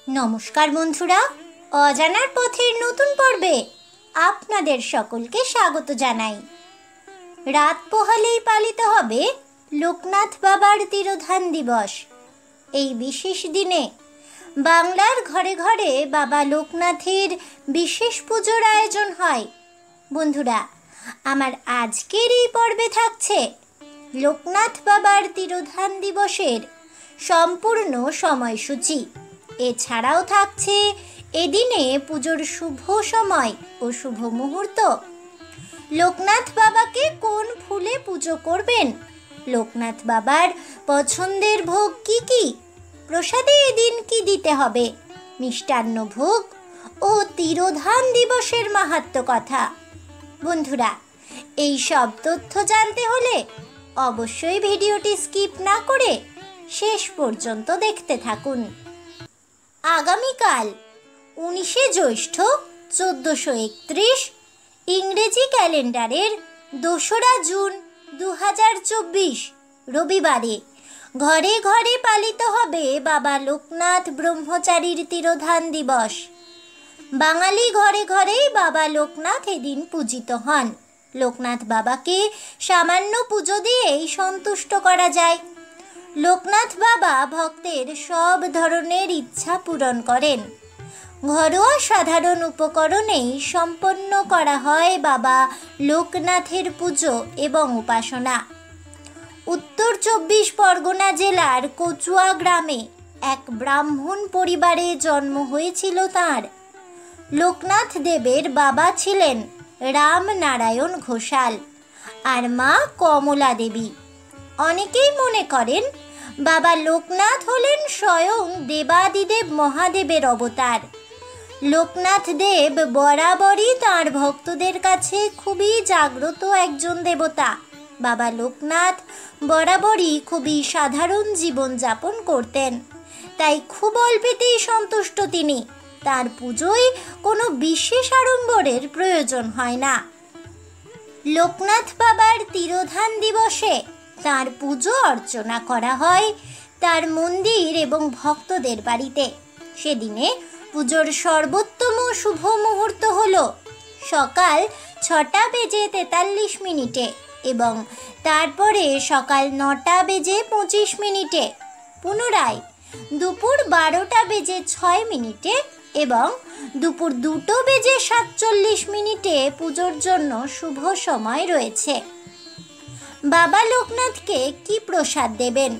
নমস্কার বন্ধুরা, অজানার পথের নতুন পর্বে আপনাদের সকলকে স্বাগত জানাই। রাত পোহালেই পালিত হবে লোকনাথ বাবার তিরোধান দিবস। এই বিশেষ দিনে বাংলার ঘরে ঘরে বাবা লোকনাথের বিশেষ পুজোর আয়োজন হয়। বন্ধুরা, আমার আজকের এই পর্বে থাকছে লোকনাথ বাবার তিরোধান দিবসের সম্পূর্ণ সময়সূচি। এছাড়াও থাকছে এদিনে পুজোর শুভ সময় ও শুভ মুহূর্ত। লোকনাথ বাবাকে কোন ফুলে পুজো করবেন, লোকনাথ বাবার পছন্দের ভোগ কি কি, প্রসাদে এদিন কি দিতে হবে, মিষ্টান্ন ভোগ ও তিরোধান দিবসের মাহাত্ম্য কথা। বন্ধুরা, এই সব তথ্য জানতে হলে অবশ্যই ভিডিওটি স্কিপ না করে শেষ পর্যন্ত দেখতে থাকুন। আগামীকাল 19শে জ্যৈষ্ঠ 1431 ইংরেজি ক্যালেন্ডারের 2রা জুন 2024 রবিবারে ঘরে ঘরে পালিত হবে বাবা লোকনাথ ব্রহ্মচারীর তিরোধান দিবস। বাঙালি ঘরে ঘরেই বাবা লোকনাথ এদিন পূজিত হন। লোকনাথ বাবাকে সামান্য পুজো দিয়েই সন্তুষ্ট করা যায়। লোকনাথ বাবা ভক্তের সব ধরনের ইচ্ছা পূরণ করেন। ঘরোয়া সাধারণ উপকরণেই সম্পন্ন করা হয় বাবা লোকনাথের পুজো এবং উপাসনা। উত্তর 24 পরগনা জেলার কচুয়া গ্রামে এক ব্রাহ্মণ পরিবারে জন্ম হয়েছিল তাঁর। লোকনাথ দেবের বাবা ছিলেন রামনারায়ণ ঘোষাল আর মা কমলা দেবী। অনেকেই মনে করেন বাবা লোকনাথ হলেন স্বয়ং দেবাদিদেব মহাদেবের অবতার। লোকনাথ দেব বরাবরই তাঁর ভক্তদের কাছে খুবই জাগ্রত একজন দেবতা। বাবা লোকনাথ বরাবরই খুবই সাধারণ জীবনযাপন করতেন, তাই খুব অল্পেতেই সন্তুষ্ট তিনি। তার পুজোয় কোনো বিশেষ আড়ম্বরের প্রয়োজন হয় না। লোকনাথ বাবার তিরোধান দিবসে তার পুজো অর্চনা করা হয় তার মন্দির এবং ভক্তদের বাড়িতে। সেদিনে পুজোর সর্বোত্তম শুভ মুহূর্ত হল সকাল 6:43 এবং তারপরে সকাল 9:25 পুনরায় দুপুর 12:06 এবং দুপুর 2:47 পুজোর জন্য শুভ সময় রয়েছে। বাবা লোকনাথকে কি প্রসাদ দেবেন?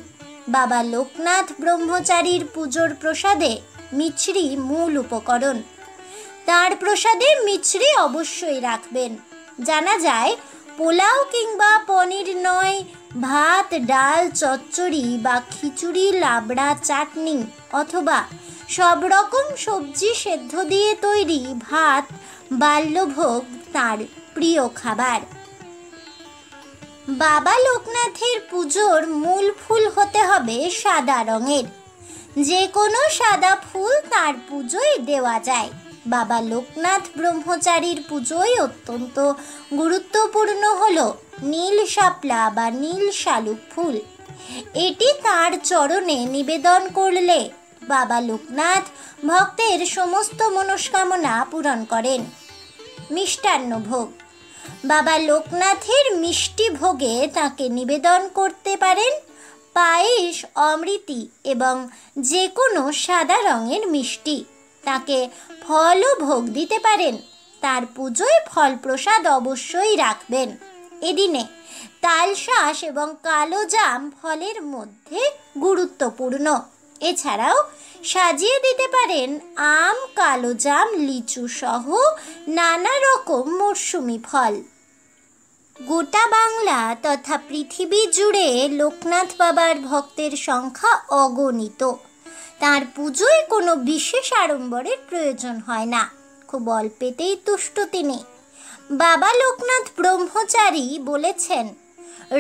বাবা লোকনাথ ব্রহ্মচারীর পুজোর প্রসাদে মিছরি মূল উপকরণ। তার প্রসাদে মিছরি অবশ্যই রাখবেন। জানা যায় পোলাও কিংবা পনির নয়, ভাত, ডাল, চচ্চড়ি বা খিচুড়ি, লাবড়া, চাটনি অথবা সব রকম সবজি সেদ্ধ দিয়ে তৈরি ভাত বাল্যভোগ তার প্রিয় খাবার। বাবা লোকনাথের পুজোর মূল ফুল হতে হবে সাদা রঙের। যে কোনো সাদা ফুল তার পুজোয় দেওয়া যায়। বাবা লোকনাথ ব্রহ্মচারীর পুজোয় অত্যন্ত গুরুত্বপূর্ণ হল নীল শাপলা বা নীল শালুক ফুল। এটি তার চরণে নিবেদন করলে বাবা লোকনাথ ভক্তের সমস্ত মনস্কামনা পূরণ করেন। মিষ্টান্ন ভোগ। বাবা লোকনাথের মিষ্টি ভোগে তাকে নিবেদন করতে পারেন পায়েস, অমৃতি এবং যে কোনো সাদা রঙের মিষ্টি। তাকে ফলও ভোগ দিতে পারেন। তার পুজোয় ফল প্রসাদ অবশ্যই রাখবেন। এদিনে তালশাঁস এবং কালো জাম ফলের মধ্যে গুরুত্বপূর্ণ। এছাড়াও সাজিয়ে দিতে পারেন আম, কালো জাম, লিচু সহ নানা রকম মরশুমি ফল। গোটা বাংলা তথা পৃথিবী জুড়ে লোকনাথ বাবার ভক্তের সংখ্যা অগণিত। তার পুজোয় কোনো বিশেষ আড়ম্বরের প্রয়োজন হয় না। খুব অল্পেতেই তুষ্ট তিনি। বাবা লোকনাথ ব্রহ্মচারী বলেছেন,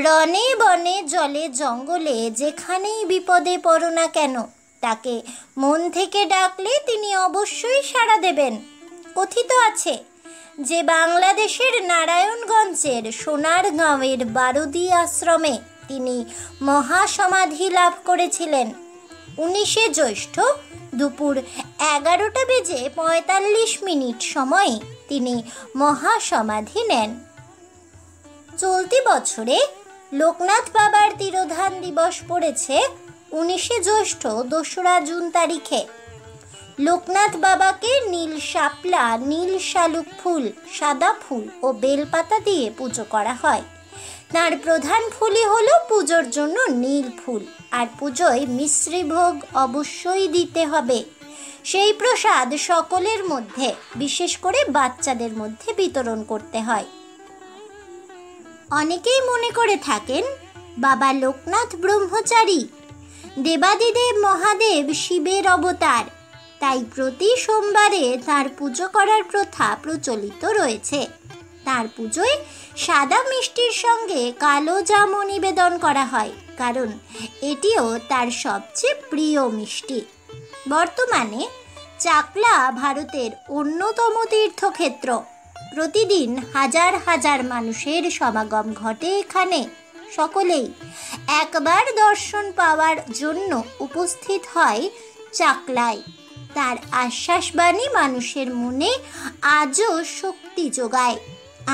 রণে বনে জলে জঙ্গলে যেখানেই বিপদে পড়ো না কেন, তাকে মন থেকে ডাকলে তিনি অবশ্যই সাড়া দেবেন। কথিত আছে যে বাংলাদেশের নারায়ণগঞ্জের সোনারগাঁওয়ের বারুদি আশ্রমে তিনি মহাসমাধি লাভ করেছিলেন 19শে জ্যৈষ্ঠ দুপুর 11:45 সময়ে তিনি মহাসমাধি নেন। চলতি বছরে লোকনাথ বাবার তিরোধান দিবস পড়েছে 19শে জ্যৈষ্ঠ 2রা জুন তারিখে। লোকনাথ বাবাকে নীল শাপলা, নীল শালুক ফুল, সাদা ফুল ও বেলপাতা দিয়ে পুজো করা হয়। তার প্রধান ফুলই হলো পুজোর জন্য নীল ফুল, আর পুজোয় মিশ্রি ভোগ অবশ্যই দিতে হবে। সেই প্রসাদ সকলের মধ্যে, বিশেষ করে বাচ্চাদের মধ্যে বিতরণ করতে হয়। অনেকেই মনে করে থাকেন বাবা লোকনাথ ব্রহ্মচারী, দেবাদিদেব মহাদেব শিবের অবতার, তাই প্রতি সোমবারে তার পুজো করার প্রথা প্রচলিত রয়েছে। তার পুজোয় সাদা মিষ্টির সঙ্গে কালো জামও নিবেদন করা হয়, কারণ এটিও তার সবচেয়ে প্রিয় মিষ্টি। বর্তমানে চাকলা ভারতের অন্যতম তীর্থক্ষেত্র। প্রতিদিন হাজার হাজার মানুষের সমাগম ঘটে এখানে। সকলেই একবার দর্শন পাওয়ার জন্য উপস্থিত হয় চাকলায়। তার আশ্বাসবাণী মানুষের মনে আজও শক্তি যোগায়,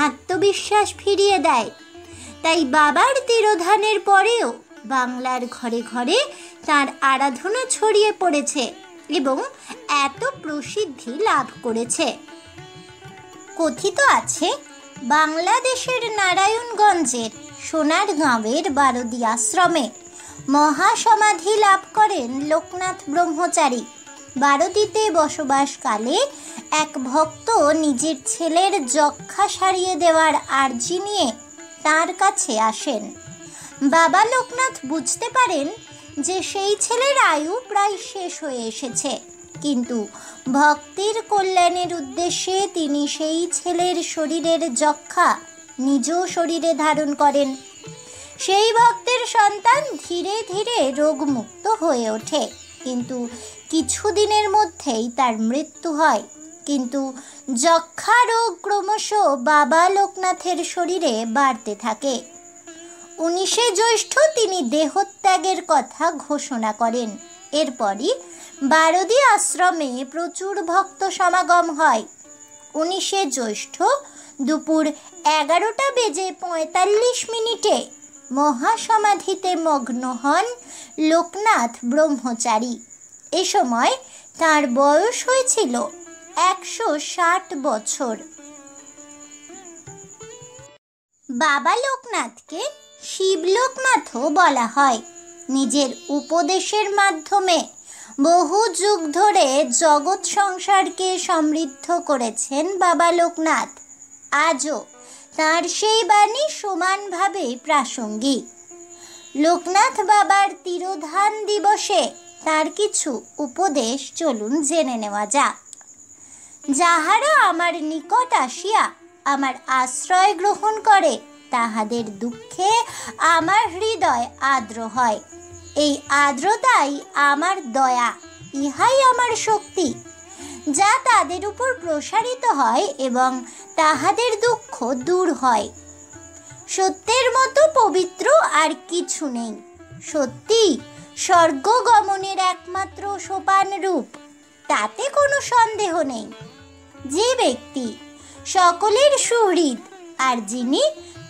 আত্মবিশ্বাস ফিরিয়ে দেয়। তাই বাবার তিরোধানের পরেও বাংলার ঘরে ঘরে তার আরাধনা ছড়িয়ে পড়েছে এবং এত প্রসিদ্ধি লাভ করেছে। কথিত আছে, বাংলাদেশের নারায়ণগঞ্জের সোনারগাঁওয়ের বারদি আশ্রমে মহাসমাধি লাভ করেন লোকনাথ ব্রহ্মচারী। বারদিতে বসবাসকালে এক ভক্ত নিজের ছেলের যক্ষ্মা সারিয়ে দেওয়ার আর্জি নিয়ে তার কাছে আসেন। বাবা লোকনাথ বুঝতে পারেন যে সেই ছেলের আয়ু প্রায় শেষ হয়ে এসেছে, কিন্তু ভক্তির কল্যাণের উদ্দেশ্যে তিনি সেই ছেলের শরীরের যক্ষ্মা নিজ শরীরে ধারণ করেন। সেই ভক্তের সন্তান ধীরে ধীরে রোগমুক্ত হয়ে ওঠে, কিন্তু কিছুদিনের মধ্যেই তার মৃত্যু হয়। কিন্তু যক্ষ্মা রোগ ক্রমশ বাবা লোকনাথের শরীরে বাড়তে থাকে। 19শে জ্যৈষ্ঠ তিনি দেহত্যাগের কথা ঘোষণা করেন। এরপরই বারদি আশ্রমে প্রচুর ভক্ত সমাগম হয়। 19শে জ্যৈষ্ঠ দুপুর 11:45 মহাসমাধিতে মগ্ন হন লোকনাথ ব্রহ্মচারী। এ সময় তার বয়স হয়েছিল 160 বছর। বাবা লোকনাথকে শিবলোকনাথও বলা হয়। নিজের উপদেশের মাধ্যমে বহু যুগ ধরে জগৎ সংসারকে সমৃদ্ধ করেছেন বাবা লোকনাথ। আজও তার সেই বাণী সমানভাবে প্রাসঙ্গিক। লোকনাথ বাবার তিরোধান দিবসে তার কিছু উপদেশ চলুন জেনে নেওয়া যাক। যাহারা আমার নিকট আসিয়া আমার আশ্রয় গ্রহণ করে, তাহাদের দুঃখে আমার হৃদয় আর্দ্র হয়। এই আর্দ্রতাই আমার দয়া, ইহাই আমার শক্তি, যা তাদের উপর প্রসারিত হয় এবং তাহাদের দুঃখ দূর হয়। সত্যের মতো পবিত্র আর কিছু নেই। সত্যি স্বর্গ গমনের একমাত্র সোপান রূপ, তাতে কোনো সন্দেহ নেই। যে ব্যক্তি সকলের সুহৃদ আর যিনি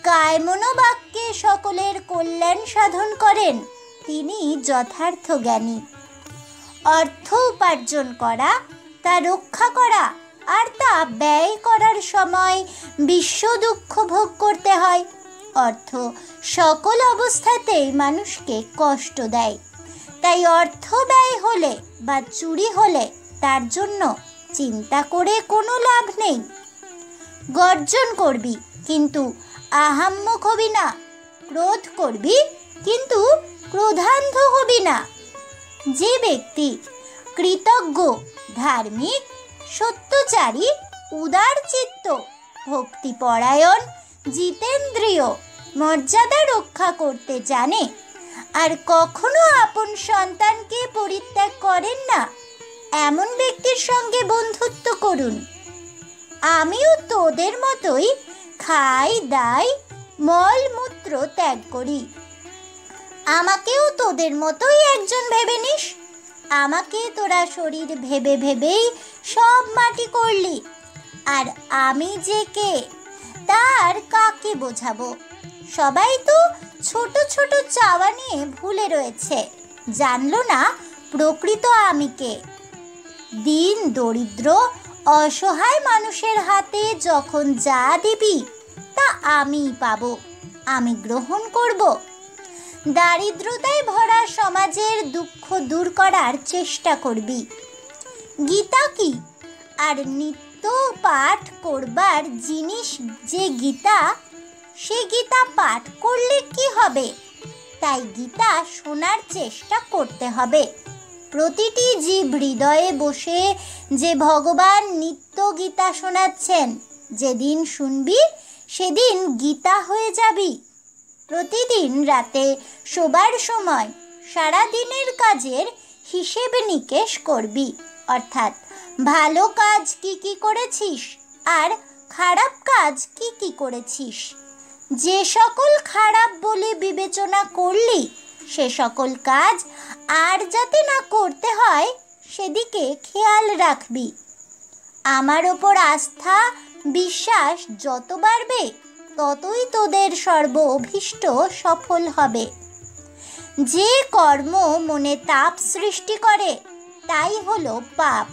কায়মনোবাক্যে সকলের কল্যাণ সাধন করেন, তিনি যথার্থ জ্ঞানী। অর্থ উপার্জন করা, তা রক্ষা করা আর তা ব্যয় করার সময় বিশ্ব দুঃখ ভোগ করতে হয়। অর্থ সকল অবস্থাতেই মানুষকে কষ্ট দেয়। তাই অর্থ ব্যয় হলে বা চুরি হলে তার জন্য চিন্তা করে কোনো লাভ নেই। গর্জন করবি কিন্তু আহাম্মক হবি না, ক্রোধ করবি কিন্তু ক্রোধান্ধ হবি না। যে ব্যক্তি কৃতজ্ঞ, ধার্মিক, সত্যচারী, উদারচিত্ত, ভক্তিপরায়ণ, জিতেন্দ্রিয়, মর্যাদা রক্ষা করতে জানে আর কখনো আপন সন্তানকে পরিত্যাগ করেন না, এমন ব্যক্তির সঙ্গে বন্ধুত্ব করুন। আমিও তোদের মতোই খাই, দাই, মল মূত্র ত্যাগ করি। আমাকেও তোদের মতোই একজন ভেবে নিস। আমাকে তোরা শরীর ভেবে ভেবেই সব মাটি করলি, আর আমি যে কে তার কাকে বোঝাবো? সবাই তো ছোট ছোট চাওয়া নিয়ে ভুলে রয়েছে, জানলো না প্রকৃত আমি কে। দিন দরিদ্র অসহায় মানুষের হাতে যখন যা দিবি তা আমিই পাবো, আমি গ্রহণ করব। দারিদ্রতায় ভরা সমাজের দুঃখ দূর করার চেষ্টা করবি। গীতা কি? আর নিত্য পাঠ করবার জিনিস যে গীতা, সে গীতা পাঠ করলে কি হবে? তাই গীতা শোনার চেষ্টা করতে হবে। প্রতিটি জীব হৃদয়ে বসে যে ভগবান নিত্য গীতা শোনাচ্ছেন, যেদিন শুনবি সেদিন গীতা হয়ে যাবি। প্রতিদিন রাতে শোবার সময় সারা দিনের কাজের হিসেব নিকেশ করবি, অর্থাৎ ভালো কাজ কি কি করেছিস আর খারাপ কাজ কি কি করেছিস। যে সকল খারাপ বলে বিবেচনা করলি সে সকল কাজ আর যাতে না করতে হয় সেদিকে খেয়াল রাখবি। আমার ওপর আস্থা বিশ্বাস যত বাড়বে ততই তোদের সর্ব অভীষ্ট সফল হবে। যে কর্ম মনে তাপ সৃষ্টি করে তাই হলো পাপ।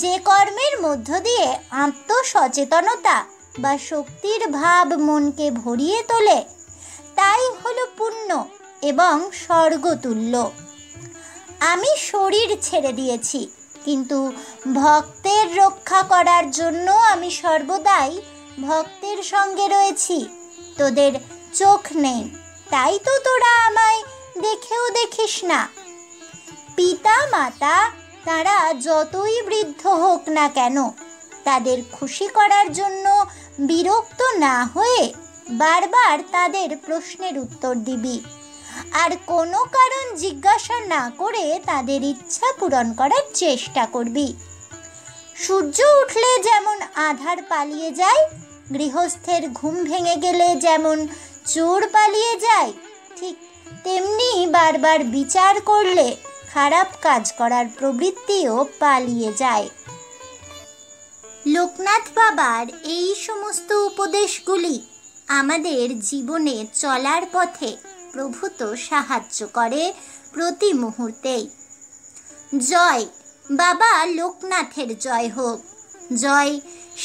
যে কর্মের মধ্য দিয়ে আত্মসচেতনতা বা শক্তির ভাব মনকে ভরিয়ে তোলে তাই হলো পুণ্য এবং স্বর্গতুল্য। আমি শরীর ছেড়ে দিয়েছি, কিন্তু ভক্তের রক্ষা করার জন্য আমি সর্বদাই ভক্তের সঙ্গে রয়েছি। তোদের চোখ নেই, তাই তো তোরা আমায় দেখেও দেখিস না। পিতা মাতা তারা যতই বৃদ্ধ হোক না কেন, তাদের খুশি করার জন্য বিরক্ত না হয়ে বারবার তাদের প্রশ্নের উত্তর দিবি, আর কোনো কারণ জিজ্ঞাসা না করে তাদের ইচ্ছা পূরণ করার চেষ্টা করবি। সূর্য উঠলে যেমন আধার পালিয়ে যায়, গৃহস্থের ঘুম ভেঙে গেলে যেমন চোর পালিয়ে যায়, ঠিক তেমনি বারবার বিচার করলে খারাপ কাজ করার প্রবৃত্তিও পালিয়ে যায়। লোকনাথ বাবার এই সমস্ত উপদেশগুলি আমাদের জীবনে চলার পথে প্রভূত সাহায্য করে প্রতি মুহূর্তেই। জয় বাবা লোকনাথের জয় হোক, জয়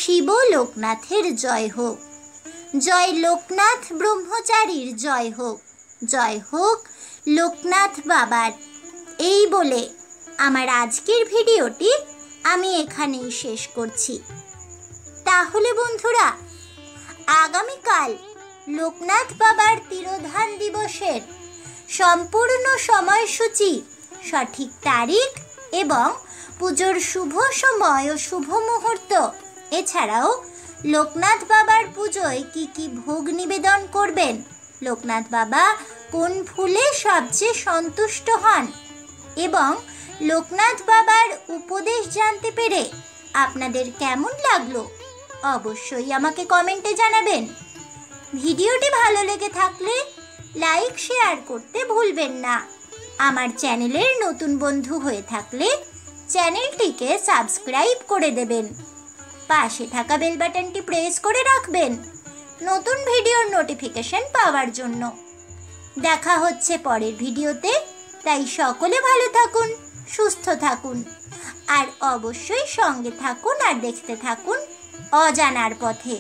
শিব লোকনাথের জয় হোক, জয় লোকনাথ ব্রহ্মচারীর জয় হোক, জয় হোক লোকনাথ বাবার। এই বলে আমার আজকের ভিডিওটি আমি এখানেই শেষ করছি। তাহলে বন্ধুরা, আগামীকাল লোকনাথ বাবার তিরোধান দিবসের সম্পূর্ণ সময়সূচি, সঠিক তারিখ এবং পুজোর শুভ সময় ও শুভ মুহূর্ত, এছাড়াও লোকনাথ বাবার পুজোয় কি কি ভোগ নিবেদন করবেন, লোকনাথ বাবা কোন ফুলে সবচেয়ে সন্তুষ্ট হন এবং লোকনাথ বাবার উপদেশ জানতে পেরে আপনাদের কেমন লাগলো অবশ্যই আমাকে কমেন্টে জানাবেন। ভিডিওটি ভালো লেগে থাকলে লাইক শেয়ার করতে ভুলবেন না। আমার চ্যানেলের নতুন বন্ধু হয়ে থাকলে চ্যানেলটিকে সাবস্ক্রাইব করে দেবেন, পাশে থাকা বেল বাটনটি প্রেস করে রাখবেন নতুন ভিডিওর নোটিফিকেশন পাওয়ার জন্য। দেখা হচ্ছে পরের ভিডিওতে, তাই সকলে ভালো থাকুন, সুস্থ থাকুন, আর অবশ্যই সঙ্গে থাকুন আর দেখতে থাকুন অজানার পথে।